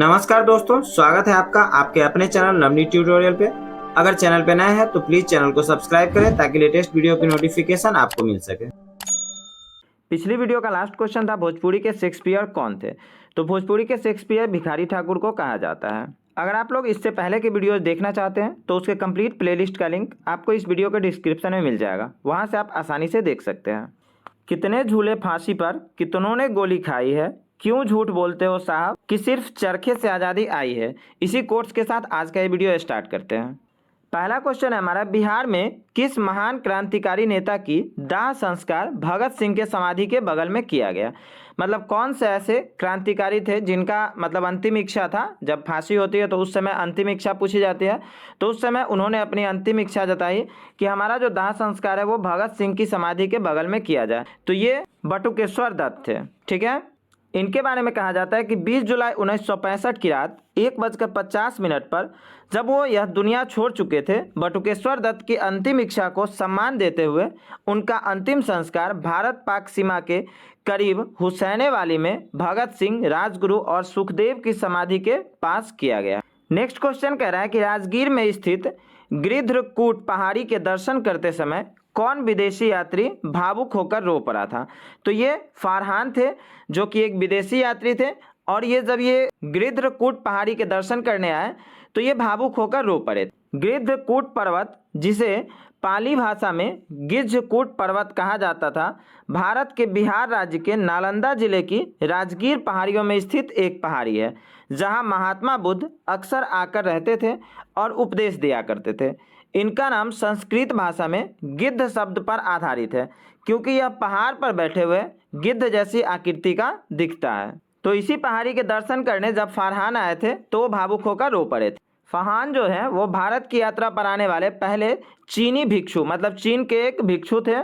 नमस्कार दोस्तों, स्वागत है आपका आपके अपने चैनल नवनीत ट्यूटोरियल पे। अगर चैनल पे नए हैं तो प्लीज चैनल को सब्सक्राइब करें ताकि लेटेस्ट वीडियो की नोटिफिकेशन आपको मिल सके। पिछली वीडियो का लास्ट क्वेश्चन था भोजपुरी के शेक्सपियर कौन थे। तो भोजपुरी के शेक्सपियर भिखारी ठाकुर को कहा जाता है। अगर आप लोग इससे पहले के वीडियोस देखना चाहते हैं तो उसके कंप्लीट प्लेलिस्ट का लिंक आपको इस वीडियो के डिस्क्रिप्शन में मिल जाएगा, वहां से आप आसानी से देख सकते हैं। कितने झूले फांसी पर, कितनों ने गोली खाई है, क्यों झूठ बोलते हो साहब कि सिर्फ चरखे से आज़ादी आई है। इसी कोट्स के साथ आज का ये वीडियो स्टार्ट करते हैं। पहला क्वेश्चन है हमारा, बिहार में किस महान क्रांतिकारी नेता की दाह संस्कार भगत सिंह के समाधि के बगल में किया गया। मतलब कौन से ऐसे क्रांतिकारी थे जिनका मतलब अंतिम इच्छा था, जब फांसी होती है तो उस समय अंतिम इच्छा पूछी जाती है, तो उस समय उन्होंने अपनी अंतिम इच्छा जताई कि हमारा जो दाह संस्कार है वो भगत सिंह की समाधि के बगल में किया जाए। तो ये बटुकेश्वर दत्त थे। ठीक है, इनके बारे में कहा जाता है कि 20 जुलाई 1965 की रात 1:50 पर जब वो यह दुनिया छोड़ चुके थे, बटुकेश्वर दत्त की अंतिम इच्छा को सम्मान देते हुए उनका अंतिम संस्कार भारत पाक सीमा के करीब हुसैनेवाली में भगत सिंह, राजगुरु और सुखदेव की समाधि के पास किया गया। नेक्स्ट क्वेश्चन कह रहा है कि राजगीर में स्थित गिरिधकूट पहाड़ी के दर्शन करते समय कौन विदेशी यात्री भावुक होकर रो पड़ा था। तो ये फारहान थे जो कि एक विदेशी यात्री थे, और ये जब ये गिरिधकूट पहाड़ी के दर्शन करने आए तो ये भावुक होकर रो पड़े। गिरिधकूट पर्वत, जिसे पाली भाषा में गिज्झकूट पर्वत कहा जाता था, भारत के बिहार राज्य के नालंदा जिले की राजगीर पहाड़ियों में स्थित एक पहाड़ी है जहां महात्मा बुद्ध अक्सर आकर रहते थे और उपदेश दिया करते थे। इनका नाम संस्कृत भाषा में गिद्ध शब्द पर आधारित है क्योंकि यह पहाड़ पर बैठे हुए गिद्ध जैसी आकृति का दिखता है। तो इसी पहाड़ी के दर्शन करने जब फारहान आए थे तो वो भावुक होकर रो पड़े थे। फारहान जो है वो भारत की यात्रा पर आने वाले पहले चीनी भिक्षु, मतलब चीन के एक भिक्षु थे।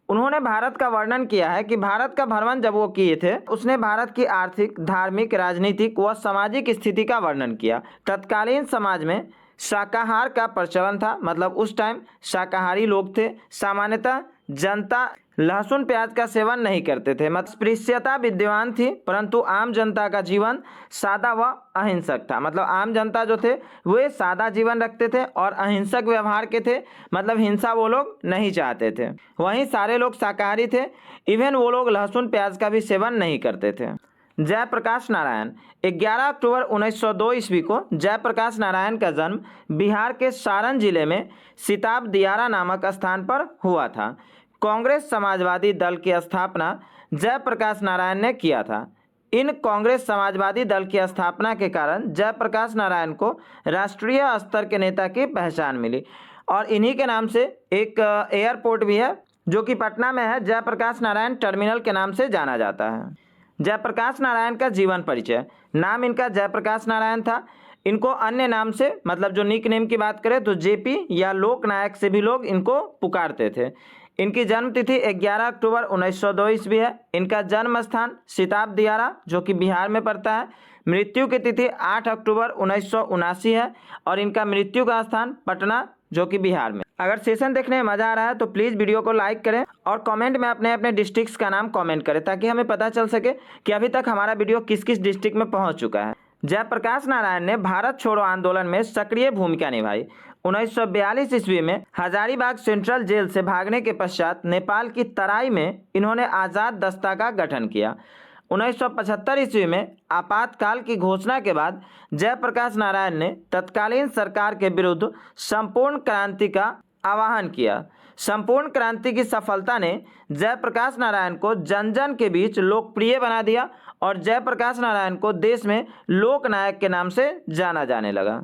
उन्होंने भारत का वर्णन किया है कि भारत का भ्रमण जब वो किए थे उसने भारत की आर्थिक, धार्मिक, राजनीतिक व सामाजिक स्थिति का वर्णन किया। तत्कालीन समाज में शाकाहार का प्रचलन था, मतलब उस टाइम शाकाहारी लोग थे। सामान्यतः जनता लहसुन प्याज का सेवन नहीं करते थे, मतलब स्पृश्यता विद्यमान थी, परंतु आम जनता का जीवन सादा व अहिंसक था। मतलब आम जनता जो थे वे सादा जीवन रखते थे और अहिंसक व्यवहार के थे, मतलब हिंसा वो लोग नहीं चाहते थे। वहीं सारे लोग शाकाहारी थे, इवन वो लोग लहसुन प्याज का भी सेवन नहीं करते थे। जयप्रकाश नारायण, 11 अक्टूबर 1902 ईस्वी को जयप्रकाश नारायण का जन्म बिहार के सारण जिले में सिताब दियारा नामक स्थान पर हुआ था। कांग्रेस समाजवादी दल की स्थापना जयप्रकाश नारायण ने किया था। इन कांग्रेस समाजवादी दल की स्थापना के कारण जयप्रकाश नारायण को राष्ट्रीय स्तर के नेता की पहचान मिली, और इन्हीं के नाम से एक एयरपोर्ट भी है जो कि पटना में है, जयप्रकाश नारायण टर्मिनल के नाम से जाना जाता है। जयप्रकाश नारायण का जीवन परिचय, नाम इनका जयप्रकाश नारायण था। इनको अन्य नाम से, मतलब जो निक नेम की बात करें तो जेपी या लोक नायक से भी लोग इनको पुकारते थे। इनकी जन्म तिथि 11 अक्टूबर 1902 ईस्वी है। इनका जन्म स्थान सिताब दियारा जो कि बिहार में पड़ता है। मृत्यु की तिथि 8 अक्टूबर 1979 है और इनका मृत्यु का स्थान पटना जो कि बिहार में। अगर सेशन देखने में मजा आ रहा है तो प्लीज़ वीडियो को लाइक करें और कमेंट में अपने अपने डिस्ट्रिक्ट्स का नाम कमेंट करें ताकि हमें पता चल सके कि अभी तक हमारा वीडियो किस किस डिस्ट्रिक्ट में पहुंच चुका है। जयप्रकाश नारायण ने भारत छोड़ो आंदोलन में सक्रिय भूमिका निभाई। 1942 ईस्वी में हजारीबाग सेंट्रल जेल से भागने के पश्चात नेपाल की तराई में इन्होंने आज़ाद दस्ता का गठन किया। 1975 ईस्वी में आपातकाल की घोषणा के बाद जयप्रकाश नारायण ने तत्कालीन सरकार के विरुद्ध संपूर्ण क्रांति का आह्वान किया। संपूर्ण क्रांति की सफलता ने जयप्रकाश नारायण को जन जन के बीच लोकप्रिय बना दिया और जयप्रकाश नारायण को देश में लोक नायक के नाम से जाना जाने लगा।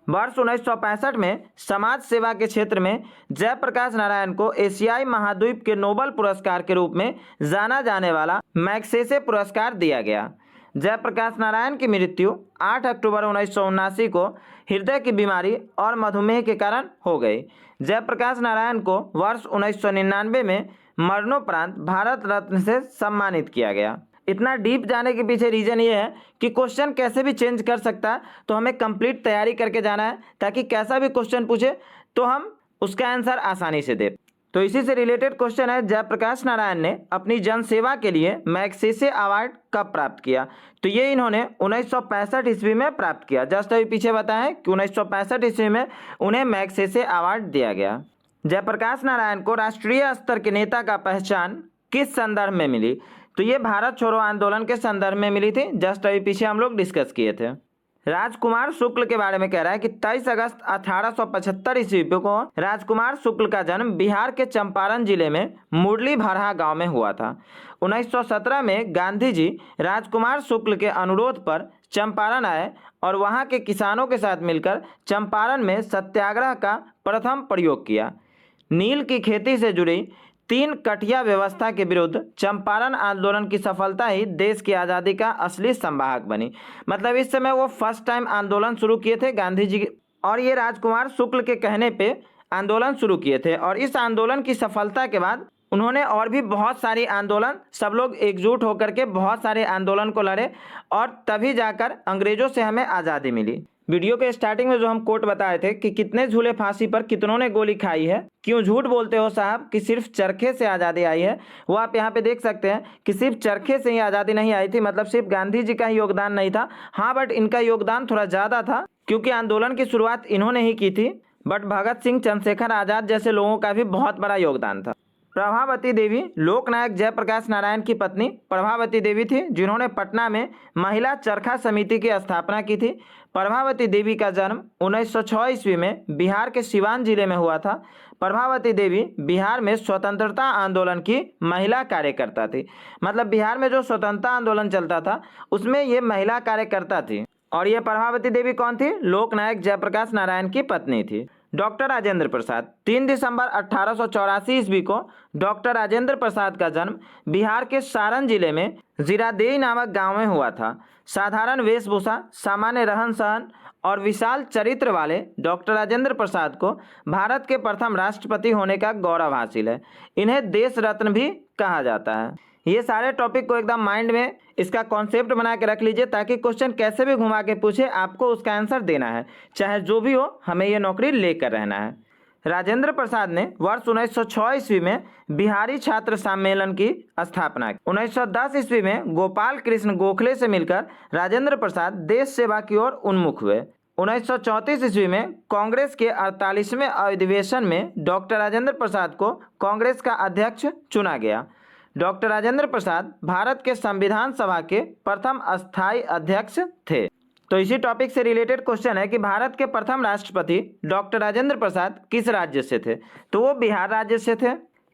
वर्ष 1965 में समाज सेवा के क्षेत्र में जयप्रकाश नारायण को एशियाई महाद्वीप के नोबेल पुरस्कार के रूप में जाना जाने वाला मैग्सेसे पुरस्कार दिया गया। जयप्रकाश नारायण की मृत्यु 8 अक्टूबर 1979 को हृदय की बीमारी और मधुमेह के कारण हो गई। जयप्रकाश नारायण को वर्ष 1999 में मरणोपरांत भारत रत्न से सम्मानित किया गया। इतना डीप जाने के पीछे रीज़न ये है कि क्वेश्चन कैसे भी चेंज कर सकता है, तो हमें कंप्लीट तैयारी करके जाना है ताकि कैसा भी क्वेश्चन पूछे तो हम उसका आंसर आसानी से दें। तो इसी से रिलेटेड क्वेश्चन है, जयप्रकाश नारायण ने अपनी जनसेवा के लिए मैग्सेसे अवार्ड कब प्राप्त किया? तो ये इन्होंने 1965 ईस्वी में प्राप्त किया। जस्ट अभी पीछे बताएं कि 1965 ईस्वी में उन्हें मैग्सेसे अवार्ड दिया गया। जयप्रकाश नारायण को राष्ट्रीय स्तर के नेता का पहचान किस संदर्भ में मिली? तो ये भारत छोड़ो आंदोलन के संदर्भ में मिली थी। जस्ट अभी पीछे हम लोग डिस्कस किए थे। राजकुमार शुक्ल के बारे में कह रहा है कि 23 अगस्त 1875 ईस्वी को राजकुमार शुक्ल का जन्म बिहार के चंपारण जिले में मुरली भरहा गांव में हुआ था। 1917 में गांधी जी राजकुमार शुक्ल के अनुरोध पर चंपारण आए और वहां के किसानों के साथ मिलकर चंपारण में सत्याग्रह का प्रथम प्रयोग किया। नील की खेती से जुड़ी 3 कठिया व्यवस्था के विरुद्ध चंपारण आंदोलन की सफलता ही देश की आज़ादी का असली संवाहक बनी। मतलब इस समय वो फर्स्ट टाइम आंदोलन शुरू किए थे गांधी जी, और ये राजकुमार शुक्ल के कहने पे आंदोलन शुरू किए थे। और इस आंदोलन की सफलता के बाद उन्होंने और भी बहुत सारी आंदोलन, सब लोग एकजुट होकर के बहुत सारे आंदोलन को लड़े और तभी जाकर अंग्रेजों से हमें आज़ादी मिली। वीडियो के स्टार्टिंग में जो हम कोट बताए थे कि कितने झूले फांसी पर कितनों ने गोली खाई है, क्यों झूठ बोलते हो साहब कि सिर्फ चरखे से आज़ादी आई है, वो आप यहाँ पे देख सकते हैं कि सिर्फ चरखे से ही आज़ादी नहीं आई थी। मतलब सिर्फ गांधी जी का ही योगदान नहीं था, हाँ, बट इनका योगदान थोड़ा ज़्यादा था क्योंकि आंदोलन की शुरुआत इन्होंने ही की थी। बट भगत सिंह, चंद्रशेखर आज़ाद जैसे लोगों का भी बहुत बड़ा योगदान था। प्रभावती देवी लोकनायक जयप्रकाश नारायण की पत्नी प्रभावती देवी थी, जिन्होंने पटना में महिला चरखा समिति की स्थापना की थी। प्रभावती देवी का जन्म 1906 ईस्वी में बिहार के सिवान जिले में हुआ था। प्रभावती देवी बिहार में स्वतंत्रता आंदोलन की महिला कार्यकर्ता थी। मतलब बिहार में जो स्वतंत्रता आंदोलन चलता था उसमें ये महिला कार्यकर्ता थी। और ये प्रभावती देवी कौन थी? लोकनायक जयप्रकाश नारायण की पत्नी थी। डॉक्टर राजेंद्र प्रसाद 3 दिसंबर 1884 ईस्वी को डॉक्टर राजेंद्र प्रसाद का जन्म बिहार के सारण जिले में जीरादेई नामक गांव में हुआ था। साधारण वेशभूषा, सामान्य रहन सहन और विशाल चरित्र वाले डॉक्टर राजेंद्र प्रसाद को भारत के प्रथम राष्ट्रपति होने का गौरव हासिल है। इन्हें देश रत्न भी कहा जाता है। ये सारे टॉपिक को एकदम माइंड में इसका कॉन्सेप्ट बना के रख लीजिए ताकि क्वेश्चन कैसे भी घुमा के पूछे आपको उसका आंसर देना है, चाहे जो भी हो, हमें ये नौकरी लेकर रहना है। राजेंद्र प्रसाद ने वर्ष 1906 ईस्वी में बिहारी छात्र सम्मेलन की स्थापना की। 1910 ईस्वी में गोपाल कृष्ण गोखले से मिलकर राजेंद्र प्रसाद देश सेवा की ओर उन्मुख हुए। 1934 ईस्वी में कांग्रेस के 48वें अधिवेशन में डॉक्टर राजेंद्र प्रसाद को कांग्रेस का अध्यक्ष चुना गया। डॉक्टर राजेंद्र प्रसाद भारत के संविधान सभा के प्रथम अस्थायी अध्यक्ष थे। तो इसी टॉपिक से रिलेटेड क्वेश्चन है कि भारत के प्रथम राष्ट्रपति डॉक्टर राजेंद्र प्रसाद किस राज्य से थे? तो वो बिहार राज्य से थे।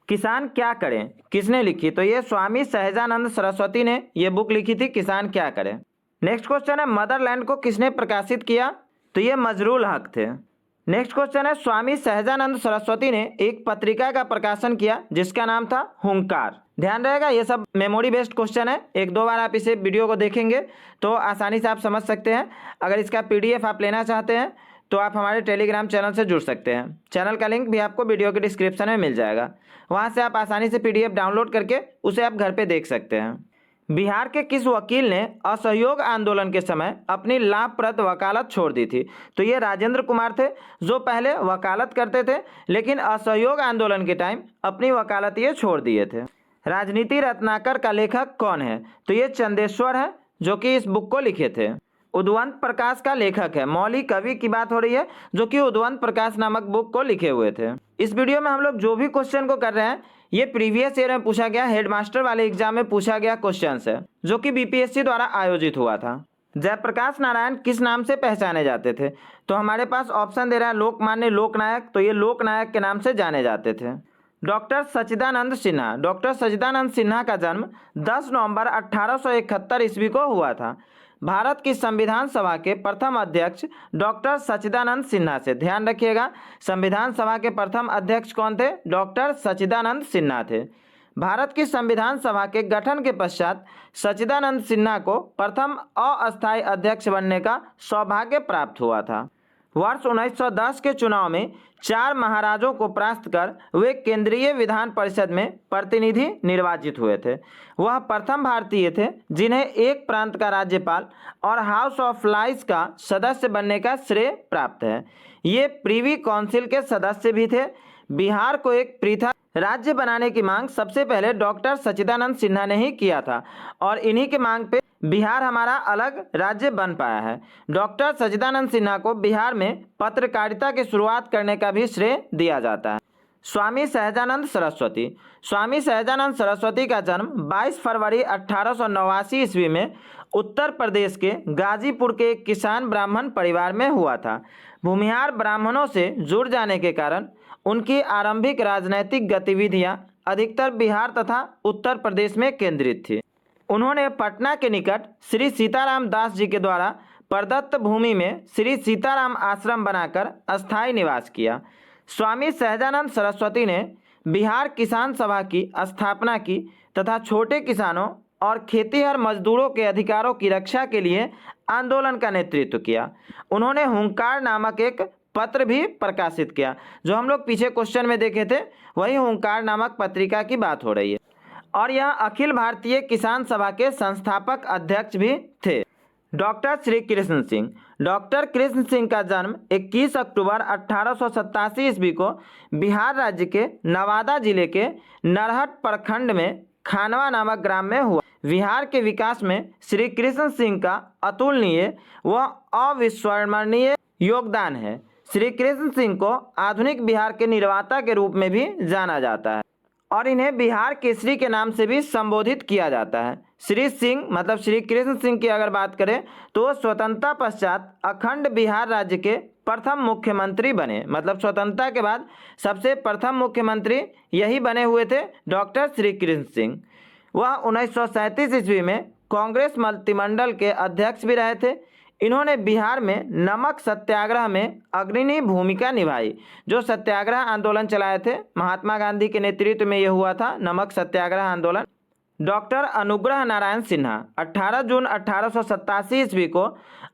किसान क्या करें किसने लिखी? तो ये स्वामी सहजानंद सरस्वती ने ये बुक लिखी थी, किसान क्या करें। नेक्स्ट क्वेश्चन है, मदरलैंड को किसने प्रकाशित किया? तो ये मजरूल हक थे। नेक्स्ट क्वेश्चन है, स्वामी सहजानंद सरस्वती ने एक पत्रिका का प्रकाशन किया जिसका नाम था हुंकार। ध्यान रहेगा, ये सब मेमोरी बेस्ड क्वेश्चन है, 1-2 बार आप इसे वीडियो को देखेंगे तो आसानी से आप समझ सकते हैं। अगर इसका PDF आप लेना चाहते हैं तो आप हमारे टेलीग्राम चैनल से जुड़ सकते हैं। चैनल का लिंक भी आपको वीडियो के डिस्क्रिप्शन में मिल जाएगा, वहाँ से आप आसानी से PDF डाउनलोड करके उसे आप घर पर देख सकते हैं। बिहार के किस वकील ने असहयोग आंदोलन के समय अपनी लाभप्रद वकालत छोड़ दी थी? तो ये राजेंद्र कुमार थे, जो पहले वकालत करते थे लेकिन असहयोग आंदोलन के टाइम अपनी वकालत ये छोड़ दिए थे। राजनीति रत्नाकर का लेखक कौन है? तो ये चंदेश्वर है जो कि इस बुक को लिखे थे। उद्वंत प्रकाश का लेखक है, मौलिक कवि की बात हो रही है जो कि उद्वंत प्रकाश नामक बुक को लिखे हुए थे। इस वीडियो में हम लोग जो भी क्वेश्चन को कर रहे हैं ये प्रीवियस ईयर में पूछा गया, हेडमास्टर वाले एग्जाम में पूछा गया क्वेश्चन है जो कि BPSC द्वारा आयोजित हुआ था। जयप्रकाश नारायण किस नाम से पहचाने जाते थे? तो हमारे पास ऑप्शन दे रहा है लोकमान्य, लोकनायक, तो ये लोकनायक के नाम से जाने जाते थे। डॉक्टर सच्चिदानंद सिन्हा, डॉक्टर सच्चिदानंद सिन्हा का जन्म 10 नवंबर 1871 ईस्वी को हुआ था। भारत की संविधान सभा के प्रथम अध्यक्ष डॉक्टर सच्चिदानंद सिन्हा से, ध्यान रखिएगा, संविधान सभा के प्रथम अध्यक्ष कौन थे? डॉक्टर सच्चिदानंद सिन्हा थे। भारत की संविधान सभा के गठन के पश्चात सच्चिदानंद सिन्हा को प्रथम अस्थायी अध्यक्ष बनने का सौभाग्य प्राप्त हुआ था। वर्ष 1910 के चुनाव में 4 महाराजों को परास्त कर वे केंद्रीय विधान परिषद में प्रतिनिधि निर्वाचित हुए थे। वह प्रथम भारतीय थे जिन्हें एक प्रांत का राज्यपाल और हाउस ऑफ लॉर्ड्स का सदस्य बनने का श्रेय प्राप्त है। ये प्रीवी काउंसिल के सदस्य भी थे। बिहार को एक पृथक राज्य बनाने की मांग सबसे पहले डॉक्टर सच्चिदानंद सिन्हा ने ही किया था और इन्हीं के मांग पे बिहार हमारा अलग राज्य बन पाया है। डॉक्टर सच्चिदानंद सिन्हा को बिहार में पत्रकारिता की शुरुआत करने का भी श्रेय दिया जाता है। स्वामी सहजानंद सरस्वती। स्वामी सहजानंद सरस्वती का जन्म 22 फरवरी 1889 ईस्वी में उत्तर प्रदेश के गाजीपुर के एक किसान ब्राह्मण परिवार में हुआ था। भूमिहार ब्राह्मणों से जुड़ जाने के कारण उनकी आरंभिक राजनैतिक गतिविधियां अधिकतर बिहार तथा उत्तर प्रदेश में केंद्रित थी। उन्होंने पटना के निकट श्री सीताराम दास जी के द्वारा प्रदत्त भूमि में श्री सीताराम आश्रम बनाकर अस्थायी निवास किया। स्वामी सहजानंद सरस्वती ने बिहार किसान सभा की स्थापना की तथा छोटे किसानों और खेतीहर मजदूरों के अधिकारों की रक्षा के लिए आंदोलन का नेतृत्व किया। उन्होंने हुंकार नामक एक पत्र भी प्रकाशित किया। जो हम लोग पीछे क्वेश्चन में देखे थे वही हुंकार नामक पत्रिका की बात हो रही है। और यह अखिल भारतीय किसान सभा के संस्थापक अध्यक्ष भी थे। डॉक्टर श्री कृष्ण सिंह। डॉक्टर कृष्ण सिंह का जन्म 21 अक्टूबर 1887 ईस्वी को बिहार राज्य के नवादा जिले के नरहट प्रखंड में खानवा नामक ग्राम में हुआ। बिहार के विकास में श्री कृष्ण सिंह का अतुलनीय व अविस्मरणीय योगदान है। श्री कृष्ण सिंह को आधुनिक बिहार के निर्माता के रूप में भी जाना जाता है और इन्हें बिहार केसरी के नाम से भी संबोधित किया जाता है। श्री सिंह मतलब श्री कृष्ण सिंह की अगर बात करें तो स्वतंत्रता पश्चात अखंड बिहार राज्य के प्रथम मुख्यमंत्री बने। मतलब स्वतंत्रता के बाद सबसे प्रथम मुख्यमंत्री यही बने हुए थे डॉक्टर श्री कृष्ण सिंह। वह 1937 ईस्वी में कांग्रेस मंत्रिमंडल के अध्यक्ष भी रहे थे। इन्होंने बिहार में नमक सत्याग्रह में अग्रणी भूमिका निभाई। जो सत्याग्रह आंदोलन चलाए थे महात्मा गांधी के नेतृत्व में यह हुआ था नमक सत्याग्रह आंदोलन। डॉक्टर अनुग्रह नारायण सिन्हा। 18 जून 1887 ईस्वी को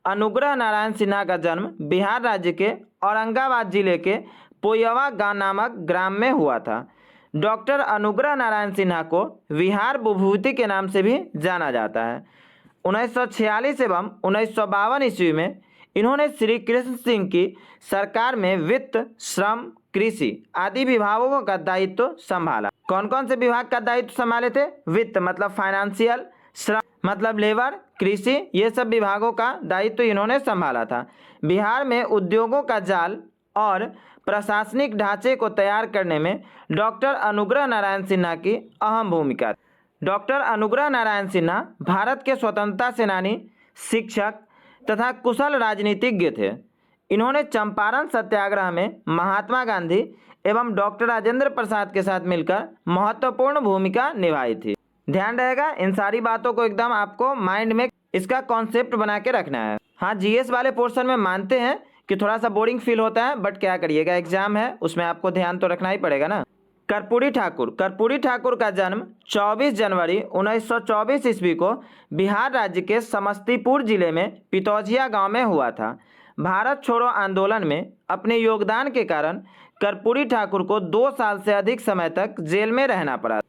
अनुग्रह नारायण सिन्हा का जन्म बिहार राज्य के औरंगाबाद जिले के पोयवा गांव नामक ग्राम में हुआ था। डॉक्टर अनुग्रह नारायण सिन्हा को विहार विभूति के नाम से भी जाना जाता है। 1946 एवं 1952 ईस्वी में इन्होंने श्री कृष्ण सिंह की सरकार में वित्त, श्रम, कृषि आदि विभागों का दायित्व संभाला। कौन कौन से विभाग का दायित्व संभाले थे? वित्त मतलब फाइनेंशियल, श्रम मतलब लेबर, कृषि, ये सब विभागों का दायित्व इन्होंने संभाला था। बिहार में उद्योगों का जाल और प्रशासनिक ढांचे को तैयार करने में डॉक्टर अनुग्रह नारायण सिन्हा की अहम भूमिका। डॉक्टर अनुग्रह नारायण सिन्हा भारत के स्वतंत्रता सेनानी, शिक्षक तथा कुशल राजनीतिज्ञ थे। इन्होंने चंपारण सत्याग्रह में महात्मा गांधी एवं डॉक्टर राजेंद्र प्रसाद के साथ मिलकर महत्वपूर्ण भूमिका निभाई थी। ध्यान रहेगा इन सारी बातों को एकदम आपको माइंड में इसका कॉन्सेप्ट बना के रखना है। हाँ, जीएस वाले पोर्शन में मानते हैं कि थोड़ा सा बोरिंग फील होता है, बट क्या करिएगा, एग्जाम है उसमें आपको ध्यान तो रखना ही पड़ेगा ना। कर्पूरी ठाकुर। कर्पूरी ठाकुर का जन्म 24 जनवरी 1924 ईस्वी को बिहार राज्य के समस्तीपुर जिले में पितौजिया गांव में हुआ था। भारत छोड़ो आंदोलन में अपने योगदान के कारण कर्पूरी ठाकुर को 2 साल से अधिक समय तक जेल में रहना पड़ा।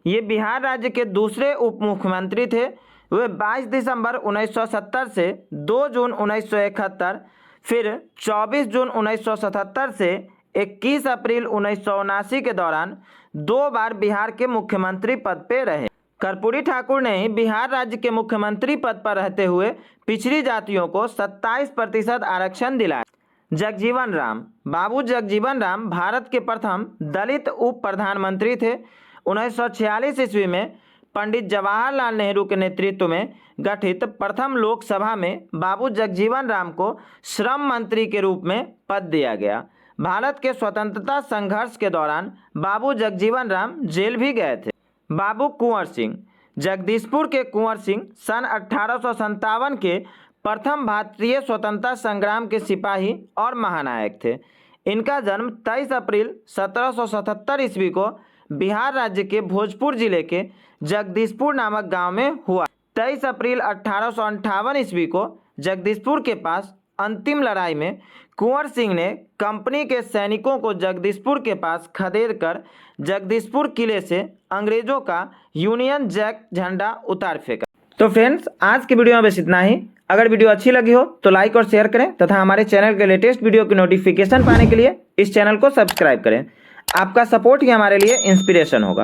ये बिहार राज्य के दूसरे उप मुख्यमंत्री थे। वे 22 दिसंबर 1970 से 2 जून 1971, फिर 24 जून 1977 से 21 अप्रैल 1979 के दौरान 2 बार बिहार के मुख्यमंत्री पद पे रहे। कर्पूरी ठाकुर ने बिहार राज्य के मुख्यमंत्री पद पर रहते हुए पिछड़ी जातियों को 27% आरक्षण दिलाया। जगजीवन राम। बाबू जगजीवन राम भारत के प्रथम दलित उप प्रधानमंत्री थे। 1946 ईस्वी में पंडित जवाहरलाल नेहरू के नेतृत्व में गठित प्रथम लोकसभा में बाबू जगजीवन राम को श्रम मंत्री के रूप में पद दिया गया। भारत के स्वतंत्रता संघर्ष के दौरान बाबू जगजीवन राम जेल भी गए थे। बाबू कुंवर सिंह। जगदीशपुर के कुंवर सिंह सन 1857 के प्रथम भारतीय स्वतंत्रता संग्राम के सिपाही और महानायक थे। इनका जन्म 23 अप्रैल 1777 ईस्वी को बिहार राज्य के भोजपुर जिले के जगदीशपुर नामक गांव में हुआ। 23 अप्रैल 1858 ईस्वी को जगदीशपुर के पास अंतिम लड़ाई में कुंवर सिंह ने कंपनी के सैनिकों को जगदीशपुर के पास खदेड़ कर जगदीशपुर किले से अंग्रेजों का यूनियन जैक झंडा उतार फेंका। तो फ्रेंड्स, आज की वीडियो में बस इतना ही। अगर वीडियो अच्छी लगी हो तो लाइक और शेयर करें तथा हमारे चैनल के लेटेस्ट वीडियो की नोटिफिकेशन पाने के लिए इस चैनल को सब्सक्राइब करें। आपका सपोर्ट ही हमारे लिए इंस्पिरेशन होगा।